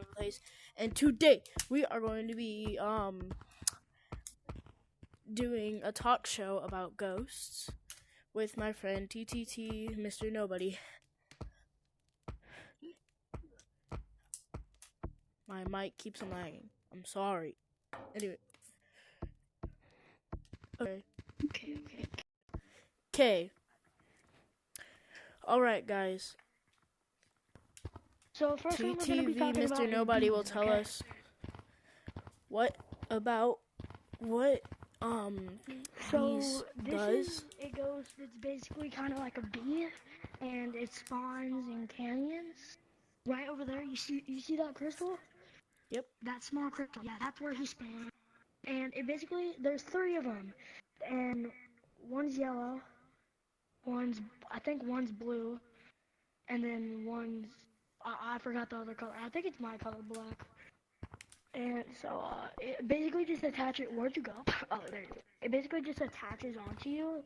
place, and today we are going to be doing a talk show about ghosts with my friend TTT, Mr. Nobody. My mic keeps on lagging. I'm sorry. Anyway. Okay. Alright, guys. So first one we're gonna be TTV, talking about Mr. is Nobody will demons, tell okay? us what So these this does. it's basically kind of like a bee, and it spawns in canyons. Right over there, you see that crystal? Yep. That small crystal, yeah, that's where he spawns. And it basically, there's 3 of them, and one's yellow, I think one's blue, and then I forgot the other color. I think it's my color, black. And so it basically just attaches. Where'd you go? Oh, there you go. It basically just attaches onto you,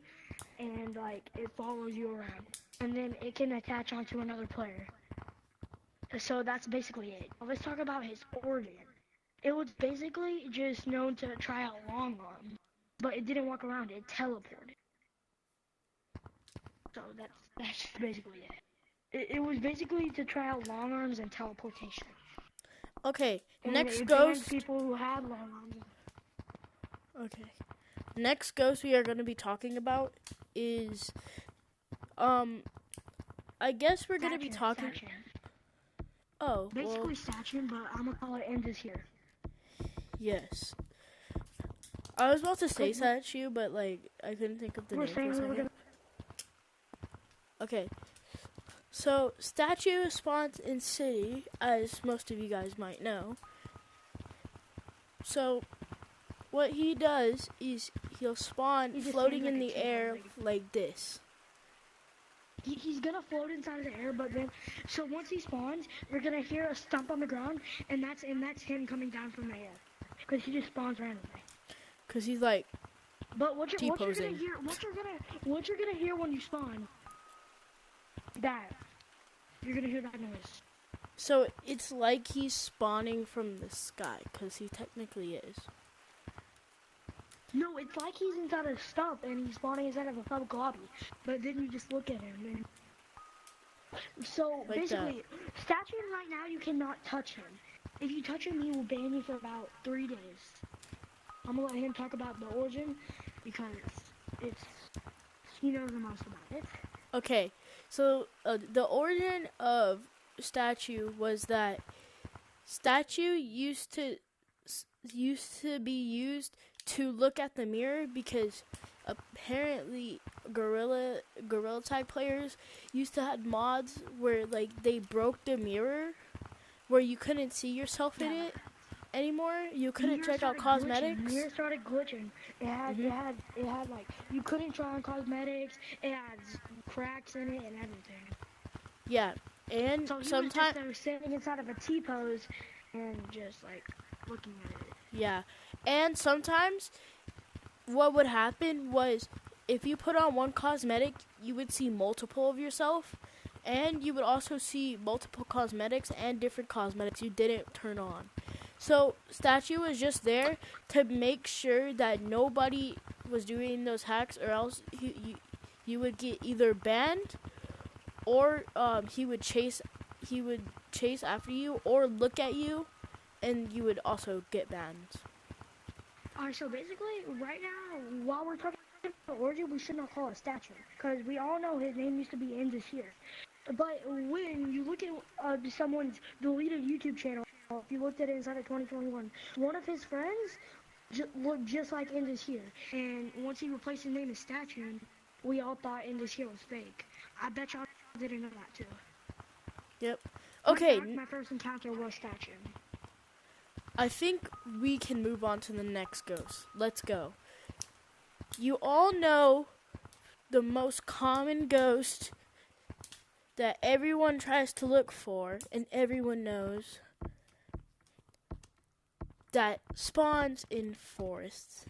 and like it follows you around, and then it can attach onto another player. So that's basically it. Let's talk about his origin. It was basically just known to try out long arm, but it didn't walk around. It teleported. So that's basically it. It was basically to try out long arms and teleportation. Okay, And next it banned ghost. people who had long arms. Okay. Next ghost we are going to be talking about is I guess we're going to be talking Statue. Oh, Basically well, statue, but I'm gonna call it Endless here. yes. I was about to say statue, but like I couldn't think of the name for a second. Okay. So, statue spawns in city, as most of you guys might know. So, what he does is he'll spawn floating in the air like this. He's gonna float inside of the air, but then, so once he spawns, we're gonna hear a stump on the ground, and that's him coming down from the air, because he just spawns randomly. Cause he's like, but what you're gonna T-posing. hear when you spawn, that you're gonna hear that noise. So it's like he's spawning from the sky, cause he technically is. No, it's like he's inside a stump and he's spawning inside of a public lobby. But then you just look at him. And so like basically, statue right now, you cannot touch him. If you touch him, he will ban you for about 3 days. I'm gonna let him talk about the origin because he knows the most about it. Okay, so the origin of statue was that statue used to be used to look at the mirror because apparently gorilla tag players used to have mods where like they broke the mirror where you couldn't see yourself in it anymore. You couldn't check out cosmetics. The mirror started glitching. It had like you couldn't try on cosmetics. It had cracks in it and everything. Yeah, and so sometimes he was standing inside of a T-pose and just like looking at it. Yeah, and sometimes what would happen was if you put on one cosmetic, you would see multiple of yourself, and you would also see multiple cosmetics and different cosmetics you didn't turn on. So statue was just there to make sure that nobody was doing those hacks, or else you would get either banned, or he would chase after you, or look at you, and you would also get banned. Alright, so basically, right now, while we're talking about origin, we should not call it a statue, because we all know his name used to be Endless here. But when you look at someone's deleted YouTube channel, if you looked at it inside of 2021, one of his friends looked just like Endless here. And once he replaced his name as Statue, we all thought Endless here was fake. I bet y'all didn't know that too. Yep. Okay. My first encounter was Statue. I think we can move on to the next ghost. Let's go. You all know the most common ghost that everyone tries to look for, and everyone knows that spawns in forests.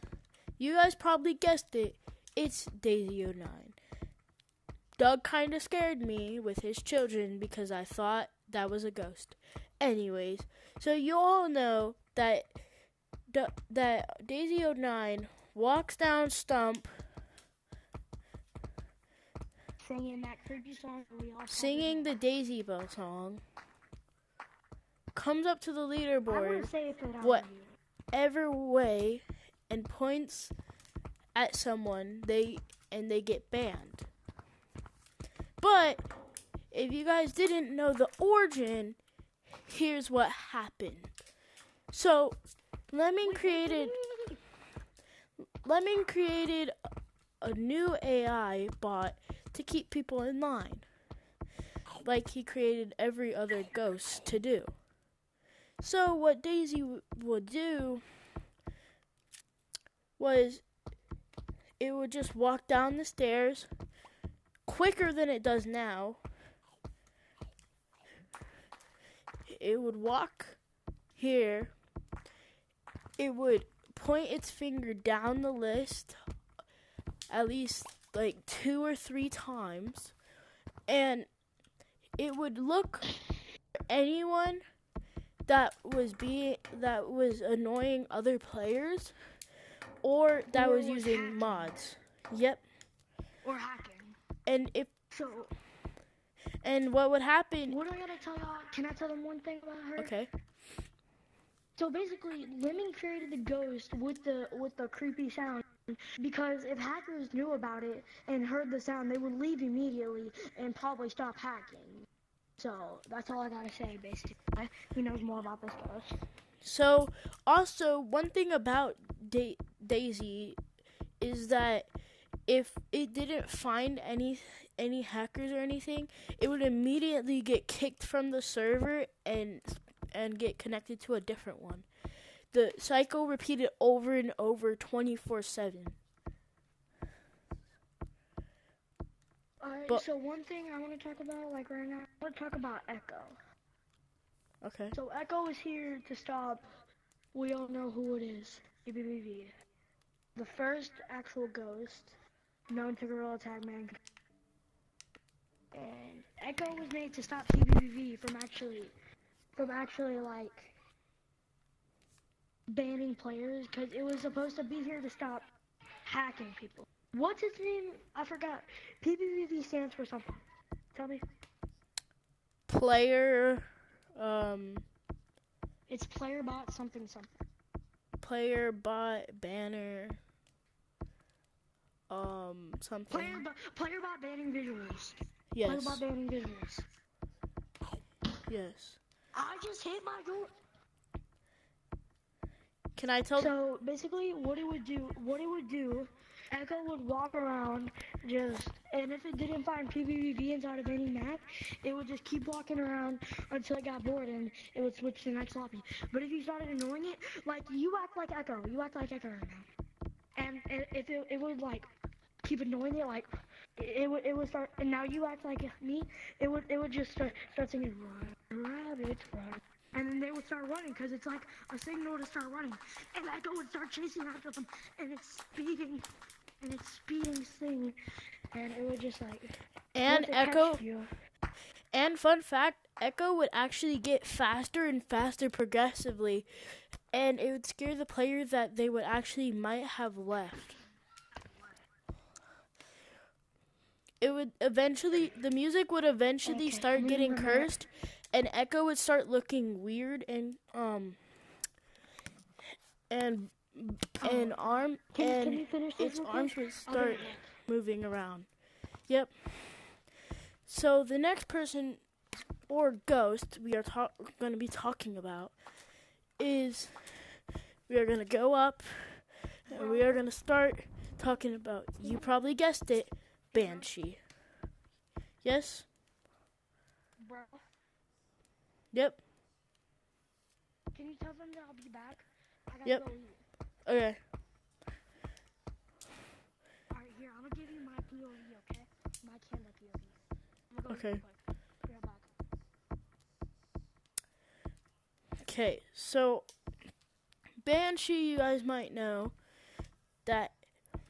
You guys probably guessed it. It's Daisy09. Doug kind of scared me with his children because I thought that was a ghost. Anyways, so you all know that Daisy09 walks down Stump Singing that creepy song. We all singing the Daisy Bell song, comes up to the I leaderboard would say if it whatever way and points at someone, they get banned. But if you guys didn't know the origin, here's what happened. So Lemon created a new AI bot to keep people in line, like he created every other ghost to do. So what Daisy would do was it would just walk down the stairs quicker than it does now. It would walk here. It would point its finger down the list at least like 2 or 3 times, and it would look for anyone that was annoying other players or that was using hacking. mods. Yep. Or hacking. And what would happen? What I gotta tell y'all? Can I tell them one thing about her? Okay. So basically, Lemon created the ghost with the creepy sound because if hackers knew about it and heard the sound, they would leave immediately and probably stop hacking. So that's all I gotta say. Basically, he knows more about this ghost. So also one thing about Daisy is that if it didn't find any hackers or anything, it would immediately get kicked from the server and get connected to a different one. The cycle repeated over and over 24/7. Alright, so one thing I want to talk about, like right now, I want to talk about Echo. Okay. So Echo is here to stop, we all know who it is, PBBV. The first actual ghost known to Gorilla Tag Mankind. And Echo was made to stop PBBV from actually like banning players, because it was supposed to be here to stop hacking people. What's its name? I forgot. PBBV stands for something. Tell me. Player, It's player bot something. Player bot banner, something. Player bot banning visuals. Yes. Player bot banning visuals. Yes. I just hit my door. Can I tell? So basically, what it would do, Echo would walk around and if it didn't find PvP inside of any map, it would just keep walking around until it got bored and it would switch to the next lobby. But if you started annoying it, like you act like Echo right now, and if it would like keep annoying it, like it would start, and now you act like me, it would just start singing rabbit run. And then they would start running because it's like a signal to start running. And Echo would start chasing after them, and it's speeding thing, and it would just like. And Echo. And fun fact, Echo would actually get faster and faster progressively, and it would scare the player that they would actually might have left. It would eventually, the music would eventually start getting cursed, and Echo would start looking weird and its arms would start moving around. Yep. So the next person or ghost we are going to be talking about is, we are going to go up and we are going to start talking about, you probably guessed it, Banshee. Yes? Bro. Yep. Can you tell them that I'll be back? I gotta Yep. go eat. Okay. Alright, here, I'm gonna give you my POV, okay? My Canada POV. I'm gonna go Okay. real quick. Be right back. Okay, so Banshee, you guys might know that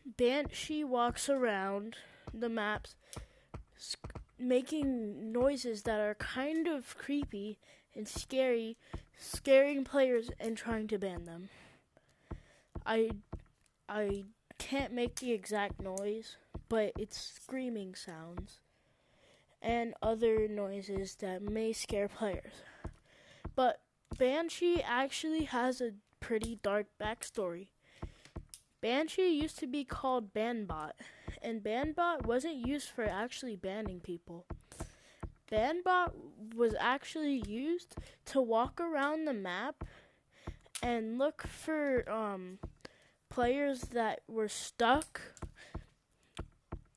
Banshee walks around the maps making noises that are kind of creepy and scaring players and trying to ban them. I can't make the exact noise, but it's screaming sounds and other noises that may scare players. But Banshee actually has a pretty dark backstory. Banshee used to be called Banbot, and Banbot wasn't used for actually banning people. Banbot was actually used to walk around the map and look for players that were stuck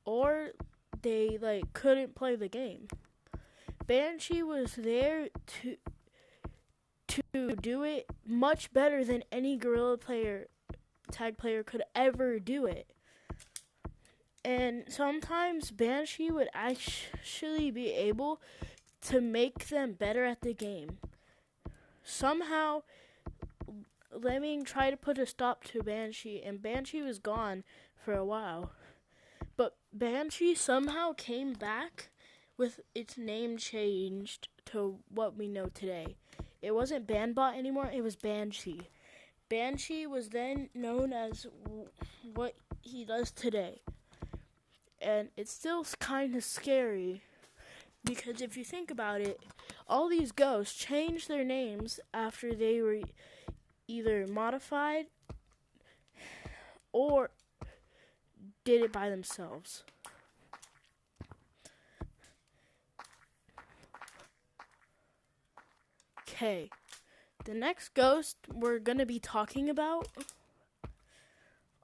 or they couldn't play the game. Banshee was there to do it much better than any Gorilla Tag player could ever do it. And sometimes Banshee would actually be able to make them better at the game. Somehow, Lemming tried to put a stop to Banshee, and Banshee was gone for a while. But Banshee somehow came back with its name changed to what we know today. It wasn't Banbot anymore, it was Banshee. Banshee was then known as what he does today. And it's still kind of scary because if you think about it, all these ghosts changed their names after they were either modified or did it by themselves. Okay, the next ghost we're going to be talking about,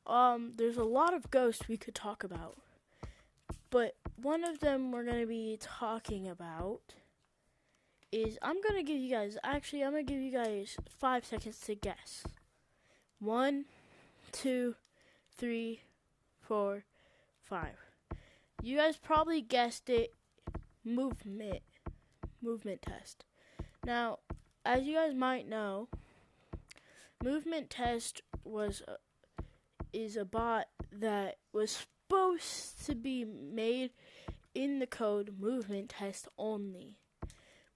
there's a lot of ghosts we could talk about. But one of them we're going to be talking about is, I'm going to give you guys 5 seconds to guess. 1, 2, 3, 4, 5. You guys probably guessed it, movement test. Now, as you guys might know, movement test is a bot that was supposed to be made in the code movement test only.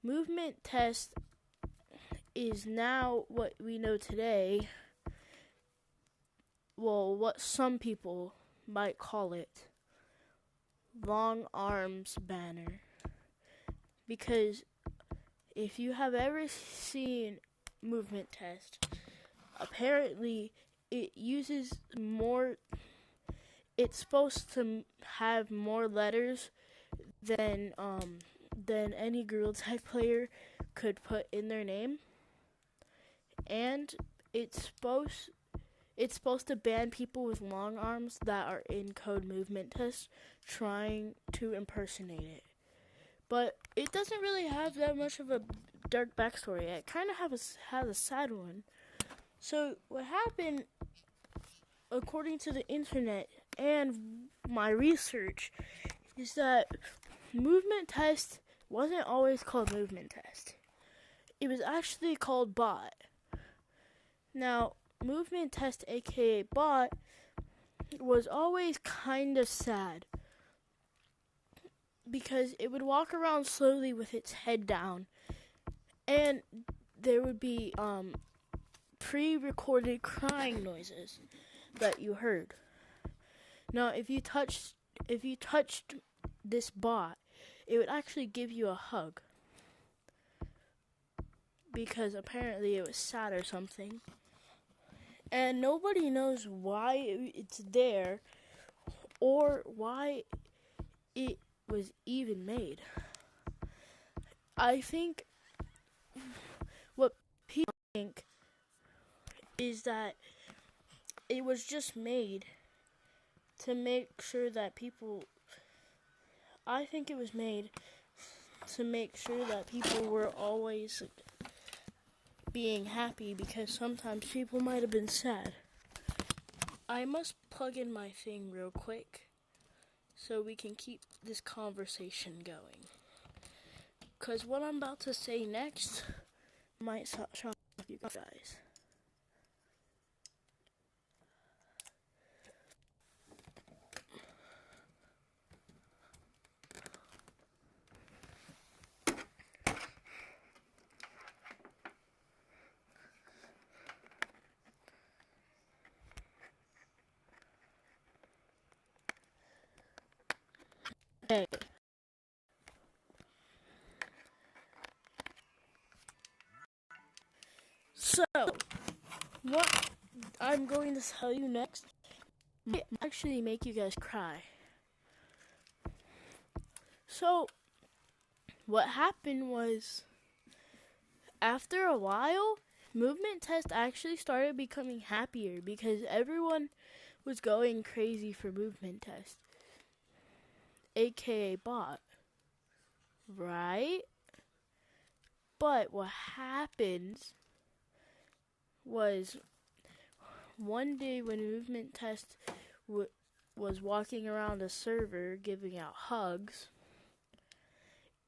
Movement test is now what we know today. Well, what some people might call it long arms banner. Because if you have ever seen movement test, apparently it uses more. It's supposed to have more letters than any Gorilla Tag player could put in their name, and it's supposed to ban people with long arms that are in code movement test trying to impersonate it. But it doesn't really have that much of a dark backstory. It kind of has a sad one. So what happened, according to the internet and my research, is that movement test wasn't always called movement test. It was actually called bot. Now, movement test, aka bot, was always kind of sad because it would walk around slowly with its head down, and there would be pre-recorded crying noises that you heard. Now, if you touched this bot, it would actually give you a hug because apparently it was sad or something. And nobody knows why it's there or why it was even made. I think what people think is that it was just made to make sure that people... I think it was made to make sure that people were always being happy because sometimes people might have been sad. I must plug in my thing real quick so we can keep this conversation going. Because what I'm about to say next might shock you guys. So, what I'm going to tell you next might actually make you guys cry. So, what happened was, after a while, Movement Test actually started becoming happier because everyone was going crazy for Movement Test, aka bot, right? But what happened was, one day when Movement Test was walking around the server giving out hugs,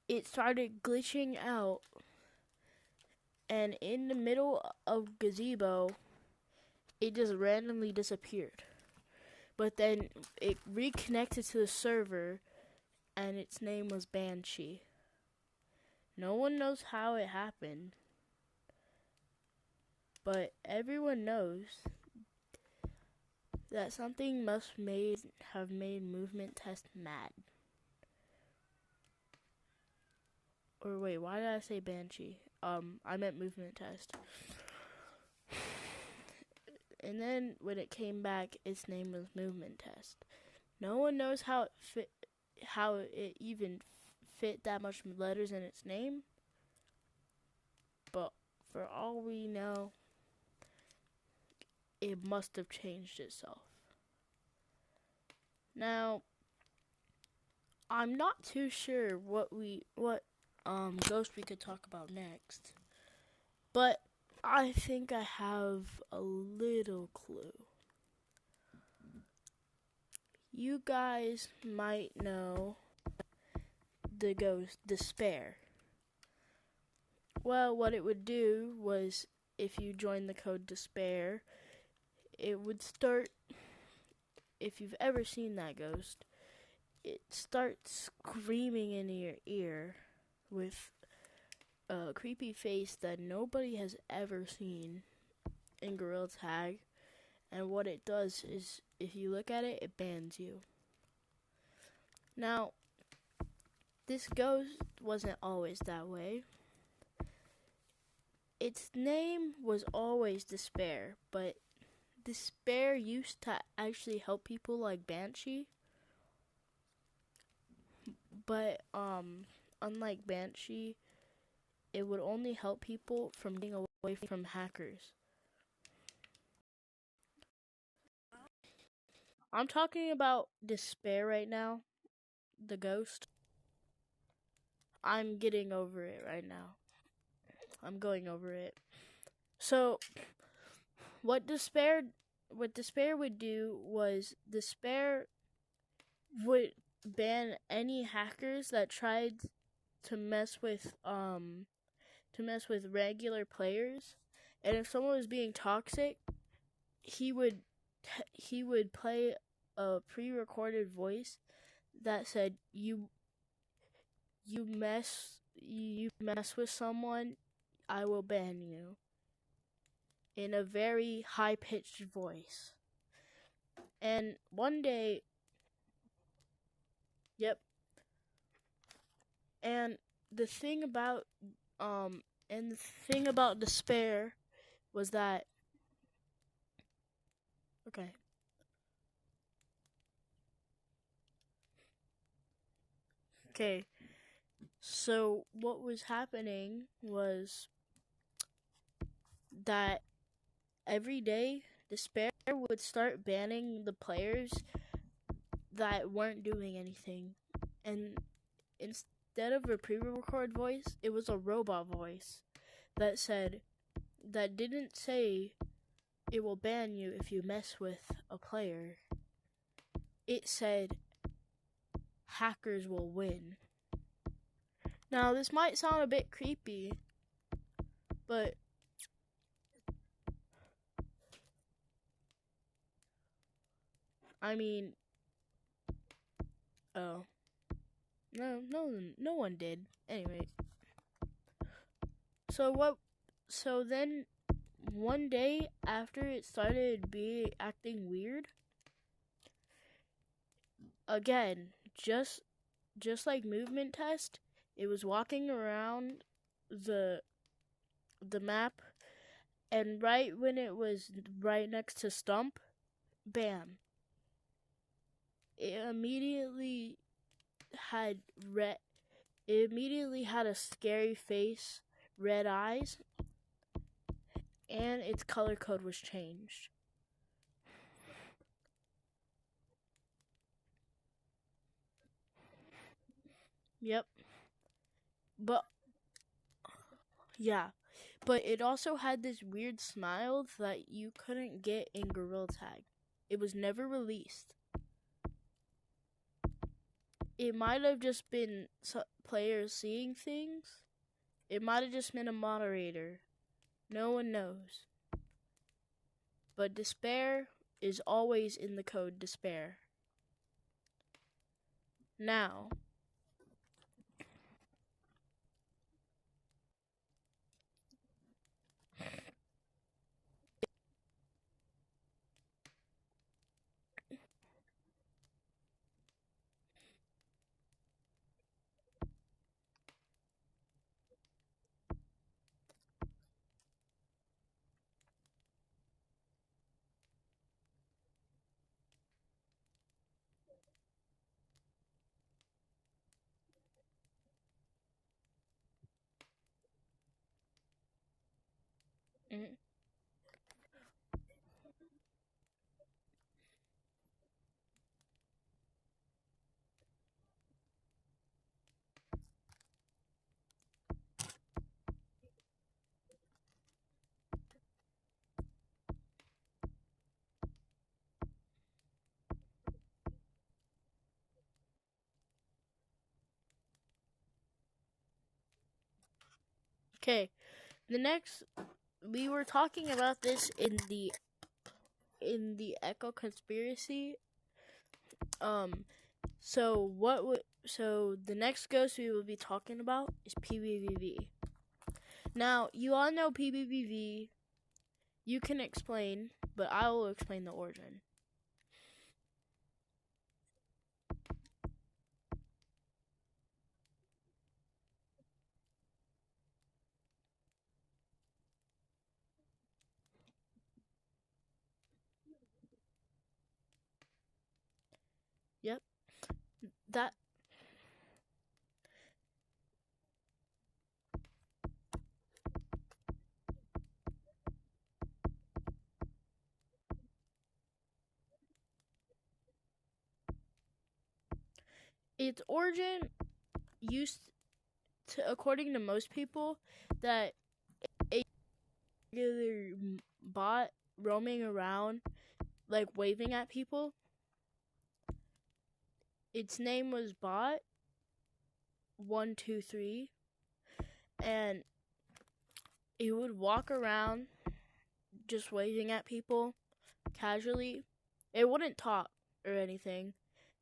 it started glitching out, and in the middle of Gazebo, it just randomly disappeared. But then it reconnected to the server, and its name was Banshee. No one knows how it happened, but everyone knows that something must have made Movement Test mad. Or wait, why did I say Banshee? I meant Movement Test. And then when it came back, its name was Movement Test. No one knows how it even fit that much letters in its name. But for all we know, it must have changed itself. Now, I'm not too sure what ghost we could talk about next, but I think I have a little clue. You guys might know the ghost Despair. Well, what it would do was, if you join the code Despair, it would start, if you've ever seen that ghost, it starts screaming in your ear with a creepy face that nobody has ever seen in Gorilla Tag. And what it does is, if you look at it, it bans you. Now, this ghost wasn't always that way. Its name was always Despair, but Despair used to actually help people like Banshee. But, unlike Banshee, it would only help people from getting away from hackers. I'm talking about Despair right now, the ghost. I'm getting over it right now. I'm going over it. So, what Despair would do was, Despair would ban any hackers that tried to mess with regular players, and if someone was being toxic, he would play a pre-recorded voice that said, you mess with someone, I will ban you, in a very high-pitched voice. And one day, yep. And the thing about Despair was that, okay. Okay. So what was happening was that every day Despair would start banning the players that weren't doing anything. And instead of a pre-record voice, it was a robot voice that didn't say it will ban you if you mess with a player. It said hackers will win. Now, this might sound a bit creepy, but I mean, oh, no one did. Anyway, so then one day after it started acting weird, again, just like Movement Test, it was walking around the map, And right when it was right next to Stump, bam. It immediately had red. It immediately had a scary face, red eyes, and its color code was changed. Yep. But yeah. But it also had this weird smile that you couldn't get in Gorilla Tag. It was never released. It might have just been players seeing things. It might have just been a moderator. No one knows. But despair is always in the code despair. Now, mm, okay. The next, we were talking about this in the Echo Conspiracy. So the next ghost we will be talking about is PBBV. Now, you all know PBBV. You can explain, but I will explain the origin. Yep. That its origin used to, according to most people, that a regular bot roaming around, like waving at people. Its name was Bot 123, and it would walk around just waving at people casually. It wouldn't talk or anything.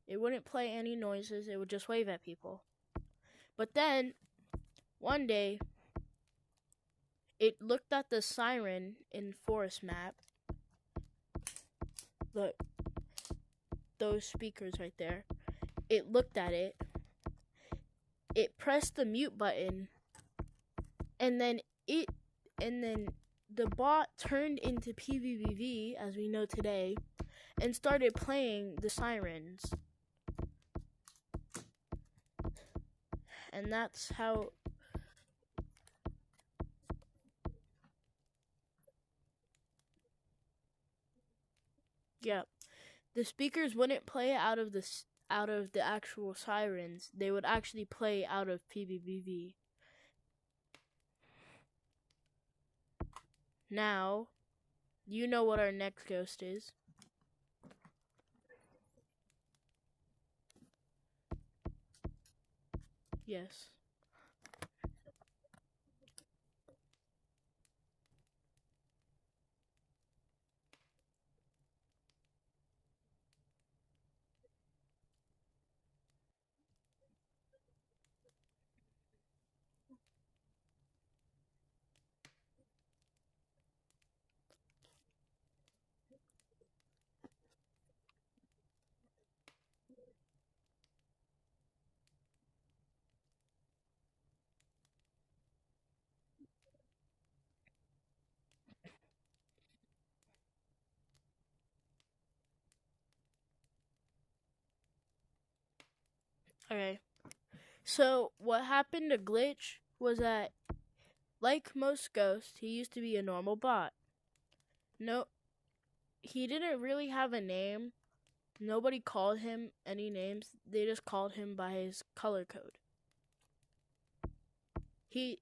It wouldn't play any noises. It would just wave at people. But then, one day, it looked at the siren in Forest Map. Look, those speakers right there. It looked at it. It pressed the mute button, and then the bot turned into PBBV, as we know today, and started playing the sirens. And that's how. Yeah, the speakers wouldn't play out of the actual sirens. They would actually play out of PBBV. Now, you know what our next ghost is. Yes. Okay. So what happened to Glitch was that, like most ghosts, he used to be a normal bot. No, he didn't really have a name. Nobody called him any names. They just called him by his color code. He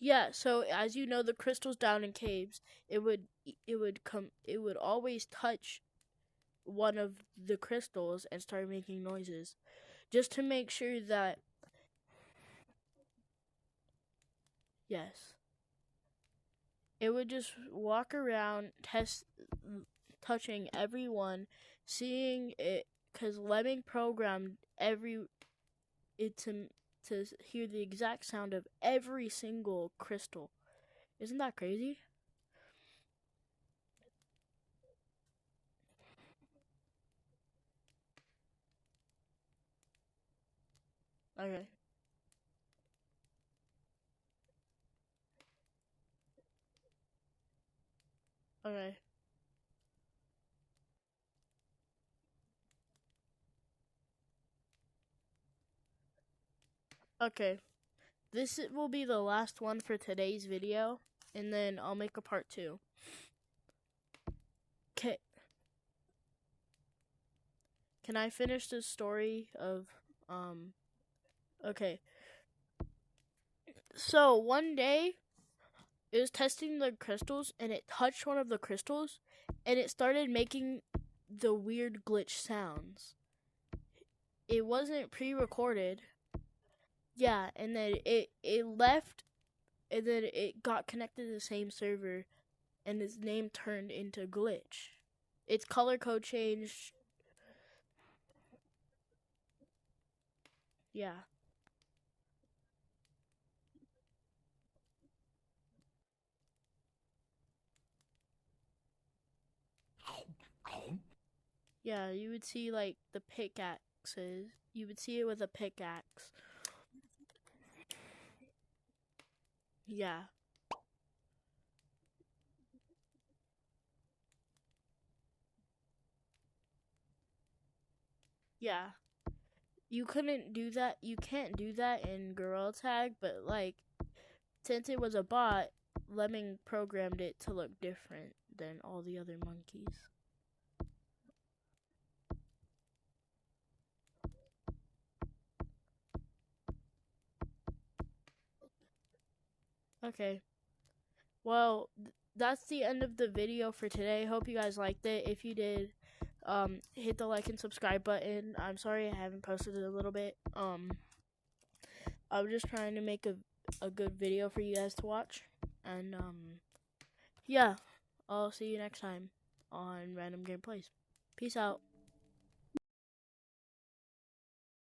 Yeah, so as you know, the crystals down in caves, it would always touch one of the crystals and start making noises, just to make sure that, yes, it would just walk around touching everyone, seeing it, because Lemming programmed it to hear the exact sound of every single crystal. Isn't that crazy? Okay. Okay. Okay. This will be the last one for today's video, and then I'll make a part 2. Okay. Can I finish the story of okay. So one day it was testing the crystals and it touched one of the crystals and it started making the weird glitch sounds. It wasn't pre-recorded. Yeah, and then it left and then it got connected to the same server and its name turned into Glitch. Its color code changed. Yeah. Yeah, you would see like the pickaxes. You would see it with a pickaxe. Yeah. Yeah. You couldn't do that. You can't do that in Gorilla Tag, but like since it was a bot, Lemming programmed it to look different than all the other monkeys. Okay. Well, that's the end of the video for today. Hope you guys liked it. If you did, hit the like and subscribe button. I'm sorry I haven't posted it a little bit. I was just trying to make a good video for you guys to watch. And yeah, I'll see you next time on Random Gameplays. Peace out.